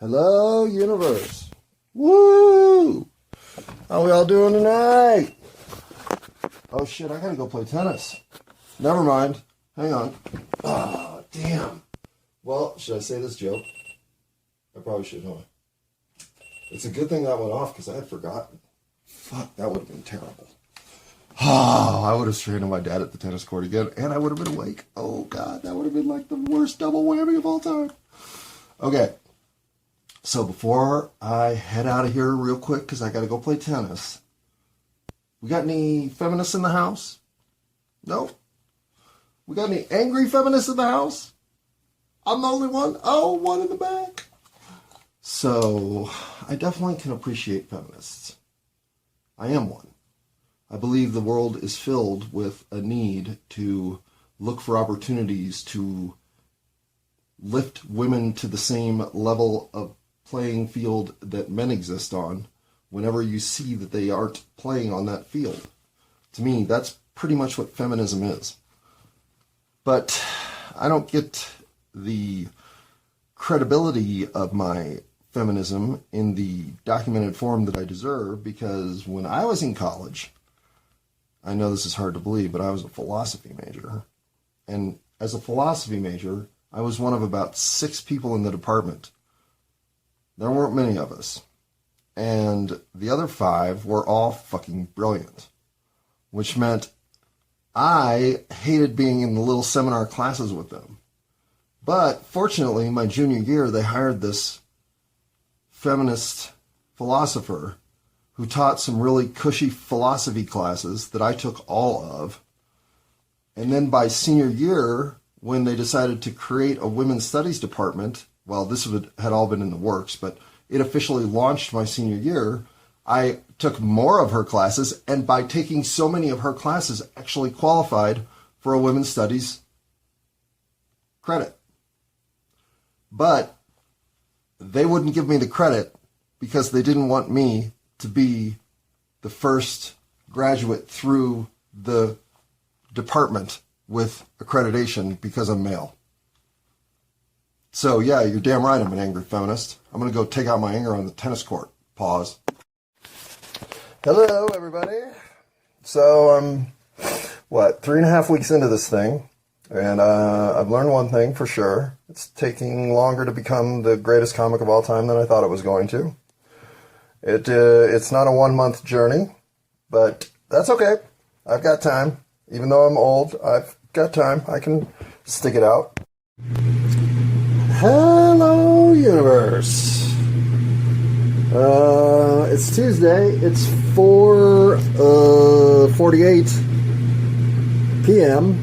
Hello, universe. Woo! How we all doing tonight? Oh shit, I gotta go play tennis. Never mind. Hang on. Oh, damn. Well, should I say this joke? I probably should, huh? It's a good thing that went off because I had forgotten. Fuck, that would have been terrible. Oh, I would have stranded my dad at the tennis court again, and I would have been awake. Oh, God, that would have been like the worst double whammy of all time. Okay. So before I head out of here real quick, because I got to go play tennis, we got any feminists in the house? No? We got any angry feminists in the house? I'm the only one? Oh, one in the back. So I definitely can appreciate feminists. I am one. I believe the world is filled with a need to look for opportunities to lift women to the same level of playing field that men exist on whenever you see that they aren't playing on that field. To me, that's pretty much what feminism is. But I don't get the credibility of my feminism in the documented form that I deserve because when I was in college, I know this is hard to believe, but I was a philosophy major. And as a philosophy major, I was one of about 6 people in the department. There weren't many of us. And the other 5 were all fucking brilliant, which meant I hated being in the little seminar classes with them. But fortunately, my junior year, they hired this feminist philosopher who taught some really cushy philosophy classes that I took all of. And then by senior year, when they decided to create a women's studies department, well, this had all been in the works, but it officially launched my senior year, I took more of her classes, and by taking so many of her classes, actually qualified for a women's studies credit. But they wouldn't give me the credit because they didn't want me to be the first graduate through the department with accreditation because I'm male. So yeah, you're damn right I'm an angry feminist. I'm going to go take out my anger on the tennis court. Pause. Hello, everybody. So I'm, 3.5 weeks into this thing, and I've learned one thing for sure. It's taking longer to become the greatest comic of all time than I thought it was going to. It's not a 1-month journey, but that's okay. I've got time. Even though I'm old, I've got time. I can stick it out. Hello, universe. It's Tuesday. It's 4:48 p.m.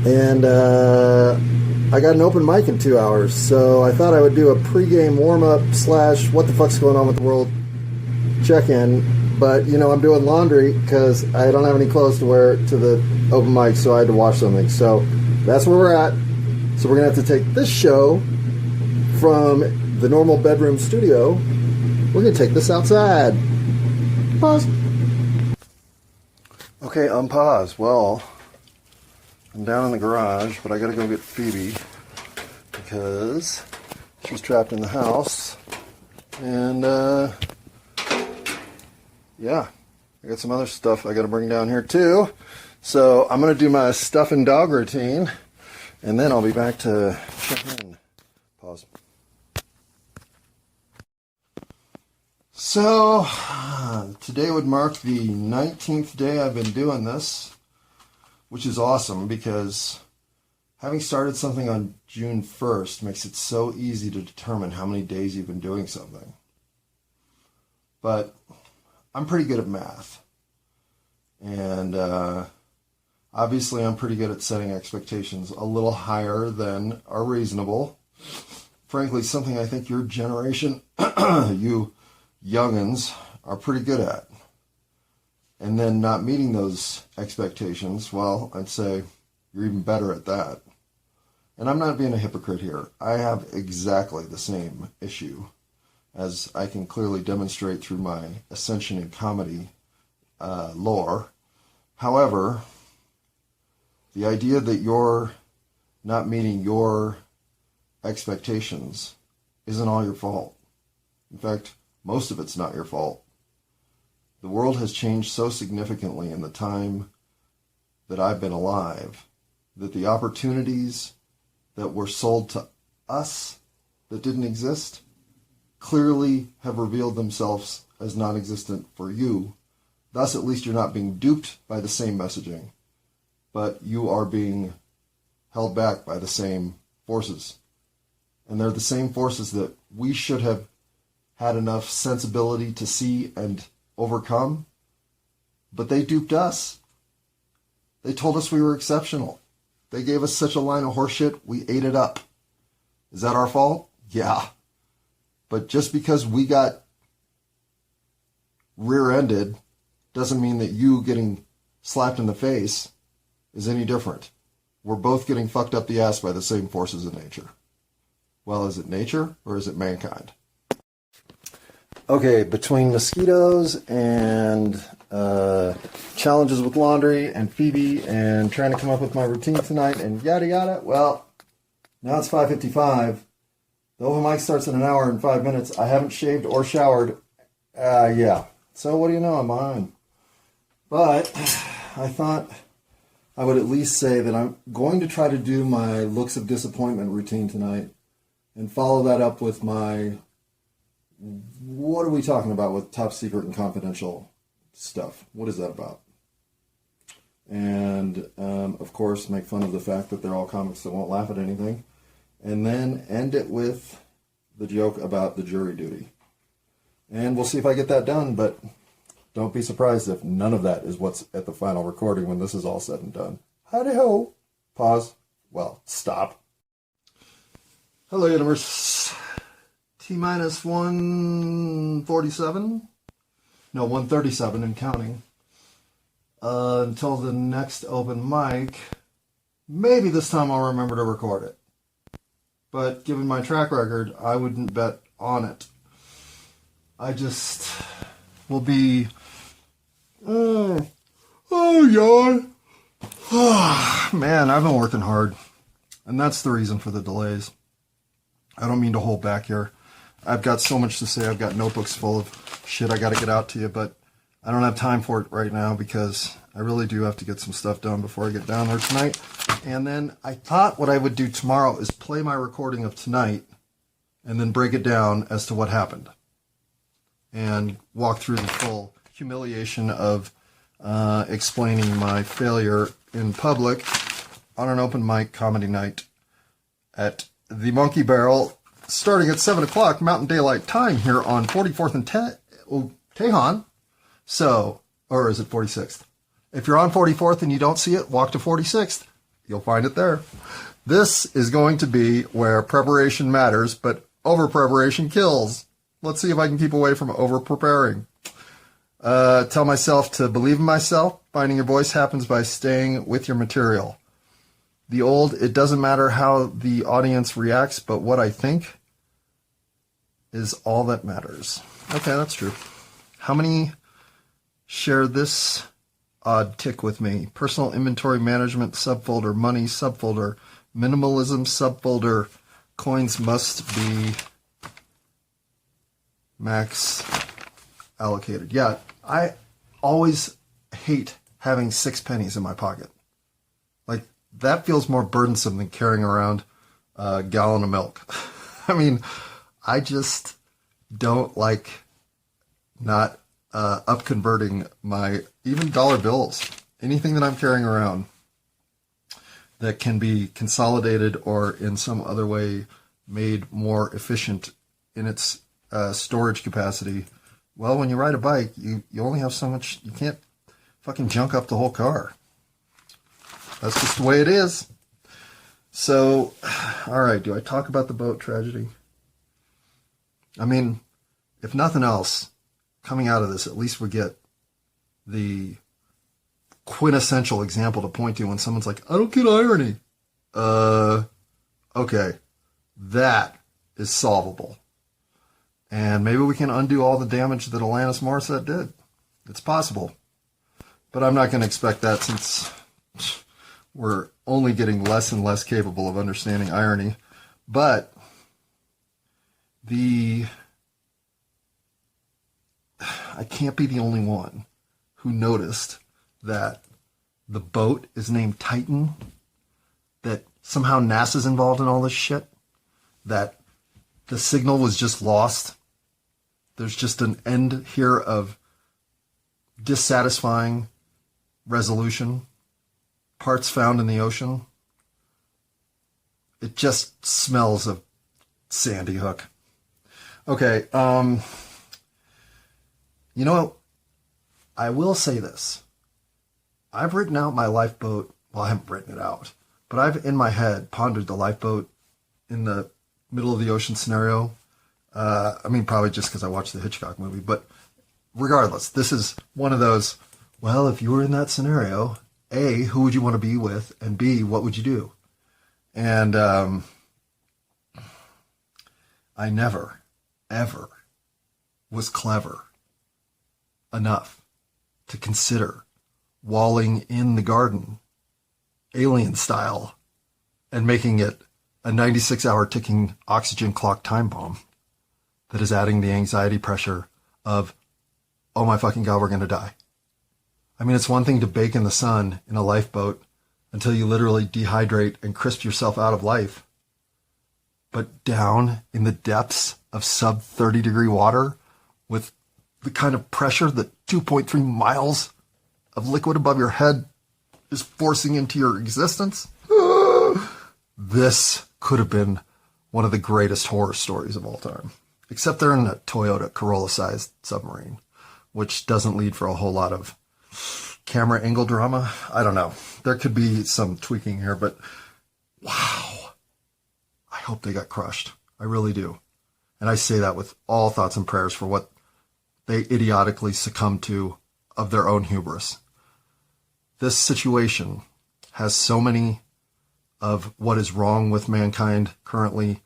And I got an open mic in 2 hours, so I thought I would do a pregame warm-up / what the fuck's going on with the world check-in. But, I'm doing laundry because I don't have any clothes to wear to the open mic, so I had to wash something. So that's where we're at. So we're going to have to take this show from the normal bedroom studio. We're going to take this outside. Pause. Okay, unpause. Well, I'm down in the garage, but I got to go get Phoebe because she's trapped in the house. And, yeah, I got some other stuff I got to bring down here too. So I'm going to do my stuff and dog routine, and then I'll be back to check in. Pause. So today would mark the 19th day I've been doing this, which is awesome because having started something on June 1st makes it so easy to determine how many days you've been doing something. But I'm pretty good at math. And obviously I'm pretty good at setting expectations a little higher than are reasonable. Frankly, something I think your generation, you youngins, are pretty good at. And then not meeting those expectations, well, I'd say you're even better at that. And I'm not being a hypocrite here. I have exactly the same issue, as I can clearly demonstrate through my ascension in comedy lore. However, the idea that you're not meeting your expectations isn't all your fault. In fact, most of it's not your fault. The world has changed so significantly in the time that I've been alive that the opportunities that were sold to us that didn't exist clearly have revealed themselves as non-existent for you. Thus, at least you're not being duped by the same messaging, but you are being held back by the same forces. And they're the same forces that we should have had enough sensibility to see and overcome, but they duped us. They told us we were exceptional. They gave us such a line of horseshit, we ate it up. Is that our fault? Yeah. But just because we got rear-ended doesn't mean that you getting slapped in the face is any different. We're both getting fucked up the ass by the same forces in nature. Well, is it nature or is it mankind? Okay, between mosquitoes and challenges with laundry and Phoebe and trying to come up with my routine tonight and yada yada, well, now it's 5:55. The open mic starts in an hour and 5 minutes. I haven't shaved or showered. Yeah. So what do you know? I'm behind. But I thought I would at least say that I'm going to try to do my looks of disappointment routine tonight and follow that up with my, what are we talking about with top secret and confidential stuff? What is that about? And, of course, make fun of the fact that they're all comics that won't laugh at anything. And then end it with the joke about the jury duty. And we'll see if I get that done, but don't be surprised if none of that is what's at the final recording when this is all said and done. Howdy-ho. Pause. Well, stop. Hello, universe. T-minus 147? No, 137 and counting. Until the next open mic. Maybe this time I'll remember to record it. But given my track record, I wouldn't bet on it. I just will be... yawn. Man, I've been working hard. And that's the reason for the delays. I don't mean to hold back here. I've got so much to say. I've got notebooks full of shit I got to get out to you, but I don't have time for it right now because I really do have to get some stuff done before I get down there tonight. And then I thought what I would do tomorrow is play my recording of tonight and then break it down as to what happened and walk through the full humiliation of explaining my failure in public on an open mic comedy night at the Monkey Barrel starting at 7 o'clock Mountain Daylight Time here on 44th and Tejon. So, or is it 46th? If you're on 44th and you don't see it, walk to 46th. You'll find it there. This is going to be where preparation matters, but over-preparation kills. Let's see if I can keep away from over-preparing. Tell myself to believe in myself. Finding your voice happens by staying with your material. The old, it doesn't matter how the audience reacts, but what I think is all that matters. Okay, that's true. How many share this odd tick with me? Personal inventory management subfolder, money subfolder, minimalism subfolder, coins must be max allocated. Yeah, I always hate having 6 pennies in my pocket. Like, that feels more burdensome than carrying around a gallon of milk. I mean, I just don't like not up converting my even dollar bills, anything that I'm carrying around that can be consolidated or in some other way made more efficient in its storage capacity. Well, when you ride a bike, you only have so much, you can't fucking junk up the whole car. That's just the way it is. So, all right, do I talk about the boat tragedy? I mean, if nothing else, coming out of this, at least we get the quintessential example to point to when someone's like, I don't get irony. Okay, that is solvable. And maybe we can undo all the damage that Alanis Morissette did. It's possible. But I'm not going to expect that since we're only getting less and less capable of understanding irony. But I can't be the only one who noticed that the boat is named Titan, that somehow NASA's involved in all this shit, that the signal was just lost. There's just an end here of dissatisfying resolution, parts found in the ocean. It just smells of Sandy Hook. Okay, you know, I will say this. I've written out my lifeboat. Well, I haven't written it out, but I've in my head pondered the lifeboat in the middle of the ocean scenario. Probably just because I watched the Hitchcock movie, but regardless, this is one of those, well, if you were in that scenario, A, who would you want to be with? And B, what would you do? And I never, ever was clever enough to consider walling in the garden, alien style, and making it a 96-hour ticking oxygen clock time bomb that is adding the anxiety pressure of, oh my fucking God, we're going to die. I mean, it's one thing to bake in the sun in a lifeboat until you literally dehydrate and crisp yourself out of life. But down in the depths of sub 30 degree water with the kind of pressure that 2.3 miles of liquid above your head is forcing into your existence. This could have been one of the greatest horror stories of all time. Except they're in a Toyota Corolla-sized submarine, which doesn't lead for a whole lot of camera angle drama. I don't know. There could be some tweaking here, but wow. I hope they got crushed. I really do. And I say that with all thoughts and prayers for what they idiotically succumbed to of their own hubris. This situation has so many of what is wrong with mankind currently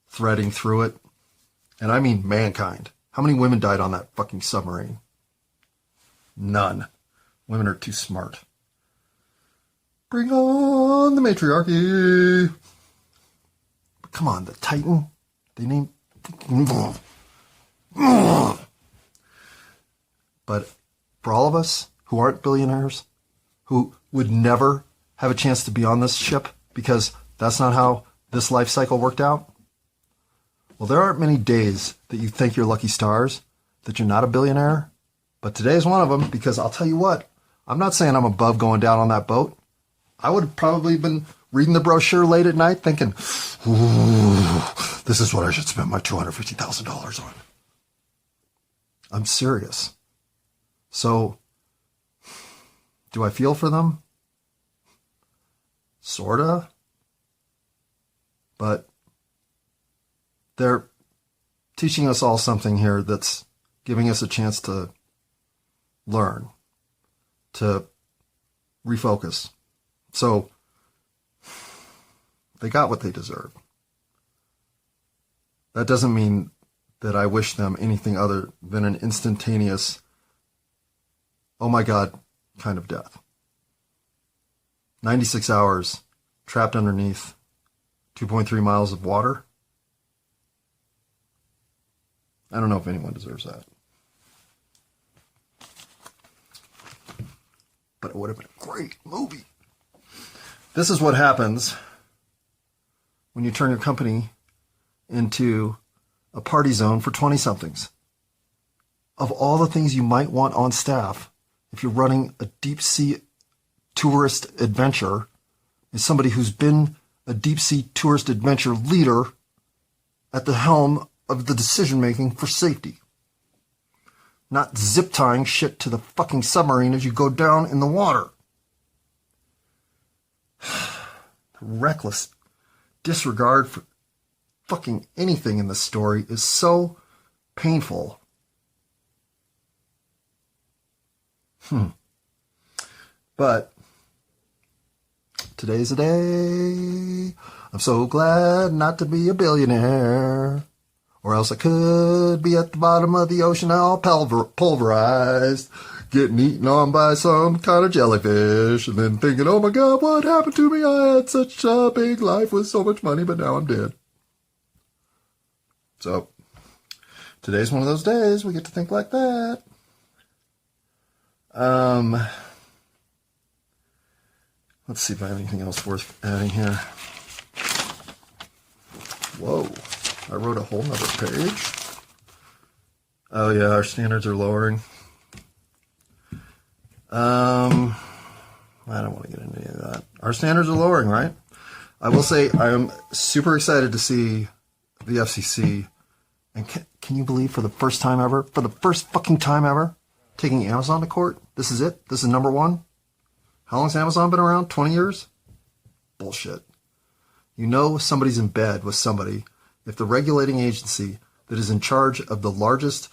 threading through it. And I mean mankind. How many women died on that fucking submarine? None. Women are too smart. Bring on the matriarchy. But come on, the Titan. They named... But for all of us who aren't billionaires, who would never have a chance to be on this ship because that's not how this life cycle worked out, well, there aren't many days that you thank your lucky stars that you're not a billionaire, but today is one of them, because I'll tell you what, I'm not saying I'm above going down on that boat. I would have probably been reading the brochure late at night thinking, ooh, this is what I should spend my $250,000 on. I'm serious. So, do I feel for them? Sorta. But they're teaching us all something here that's giving us a chance to learn, to refocus. So they got what they deserve. That doesn't mean that I wish them anything other than an instantaneous, oh my God, kind of death. 96 hours trapped underneath 2.3 miles of water. I don't know if anyone deserves that. But it would have been a great movie. This is what happens when you turn your company into a party zone for 20-somethings. Of all the things you might want on staff, if you're running a deep-sea tourist adventure, is somebody who's been a deep-sea tourist adventure leader at the helm of the decision-making for safety. Not zip-tying shit to the fucking submarine as you go down in the water. The reckless disregard for fucking anything in this story is so painful. But today's the day. I'm so glad not to be a billionaire. Or else I could be at the bottom of the ocean all pulverized, getting eaten on by some kind of jellyfish, and then thinking, oh my God, what happened to me? I had such a big life with so much money, but now I'm dead. So today's one of those days we get to think like that. Let's see if I have anything else worth adding here. Whoa, I wrote a whole nother page. Oh yeah, our standards are lowering. I don't want to get into any of that. Our standards are lowering, right? I will say I am super excited to see the FCC, and can you believe for the first time ever, for the first fucking time ever, taking Amazon to court? This is it? This is number one? How long's Amazon been around? 20 years? Bullshit. You know somebody's in bed with somebody if the regulating agency that is in charge of the largest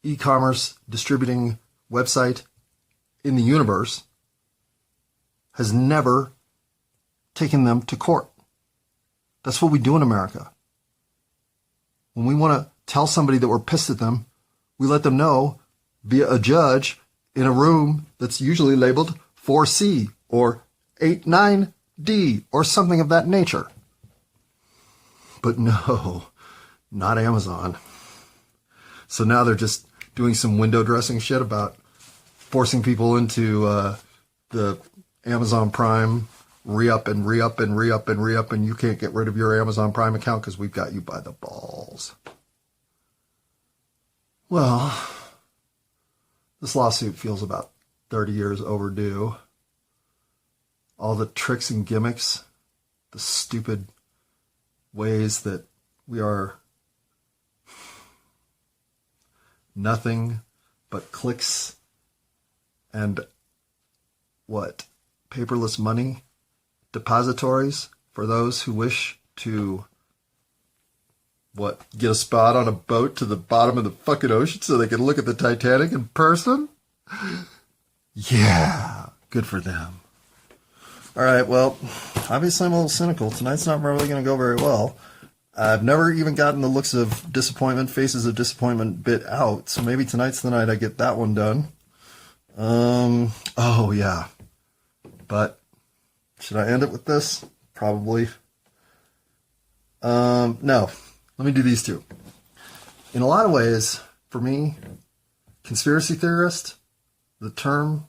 e-commerce distributing website in the universe has never taken them to court. That's what we do in America. When we want to tell somebody that we're pissed at them, we let them know via a judge in a room that's usually labeled 4C or 89D or something of that nature. But no, not Amazon. So now they're just doing some window dressing shit about forcing people into the Amazon Prime re-up and re-up and re-up and re-up, and you can't get rid of your Amazon Prime account because we've got you by the balls. Well, this lawsuit feels about 30 years overdue. All the tricks and gimmicks, the stupid ways that we are nothing but clicks and paperless money depositories for those who wish to get a spot on a boat to the bottom of the fucking ocean so they can look at the Titanic in person? Yeah, good for them. All right, well, obviously I'm a little cynical. Tonight's not really going to go very well. I've never even gotten the looks of disappointment, faces of disappointment bit out, so maybe tonight's the night I get that one done. Oh yeah. But should I end it with this? Probably. No. Let me do these two. In a lot of ways, for me, conspiracy theorist, the term,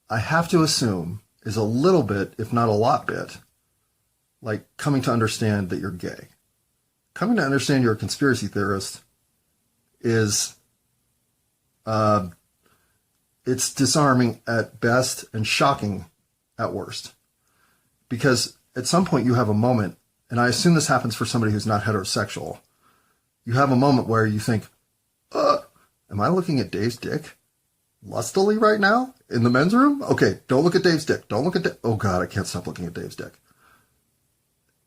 I have to assume, is a little bit, if not a lot bit, like coming to understand that you're gay. Coming to understand you're a conspiracy theorist is, it's disarming at best and shocking at worst. Because at some point you have a moment, and I assume this happens for somebody who's not heterosexual, you have a moment where you think, am I looking at Dave's dick lustily right now in the men's room? Okay, don't look at Dave's dick. Don't look at oh God, I can't stop looking at Dave's dick.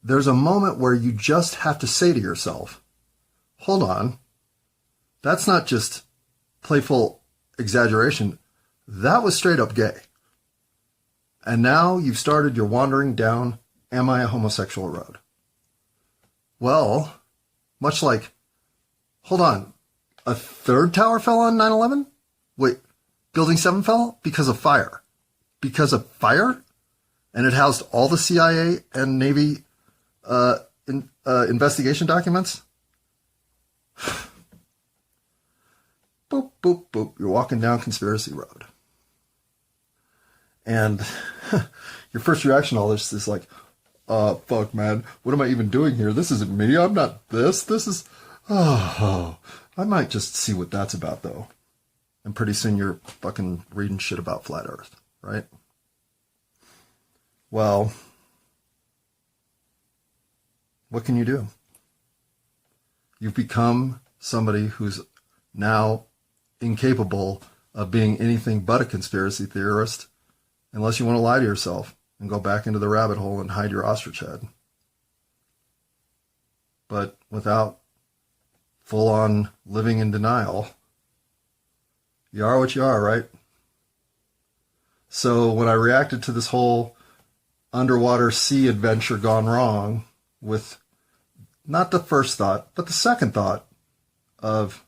There's a moment where you just have to say to yourself, hold on, that's not just playful exaggeration. That was straight up gay. And now you've started your wandering down, am I a homosexual road? Well, much like, hold on, a third tower fell on 9/11? Wait, Building 7 fell because of fire. Because of fire? And it housed all the CIA and Navy investigation documents? Boop, boop, boop. You're walking down Conspiracy Road. And your first reaction to all this is like, fuck, man, what am I even doing here? This isn't me. I'm not this. This is, I might just see what that's about, though. And pretty soon you're fucking reading shit about flat Earth, right? Well, what can you do? You've become somebody who's now incapable of being anything but a conspiracy theorist, unless you want to lie to yourself and go back into the rabbit hole and hide your ostrich head. But without full-on living in denial, you are what you are, right? So when I reacted to this whole underwater sea adventure gone wrong with not the first thought, but the second thought of,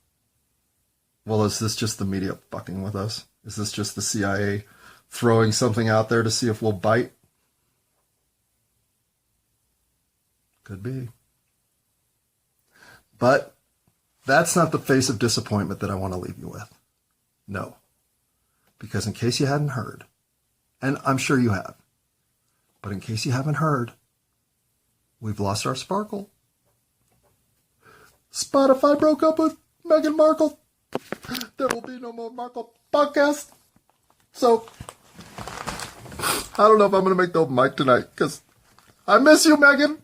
well, is this just the media fucking with us? Is this just the CIA throwing something out there to see if we'll bite? Could be. But that's not the face of disappointment that I want to leave you with. No. Because in case you hadn't heard, and I'm sure you have, but in case you haven't heard, we've lost our sparkle. Spotify broke up with Meghan Markle. There will be no more Markle podcast. So, I don't know if I'm going to make the open mic tonight because I miss you, Meghan.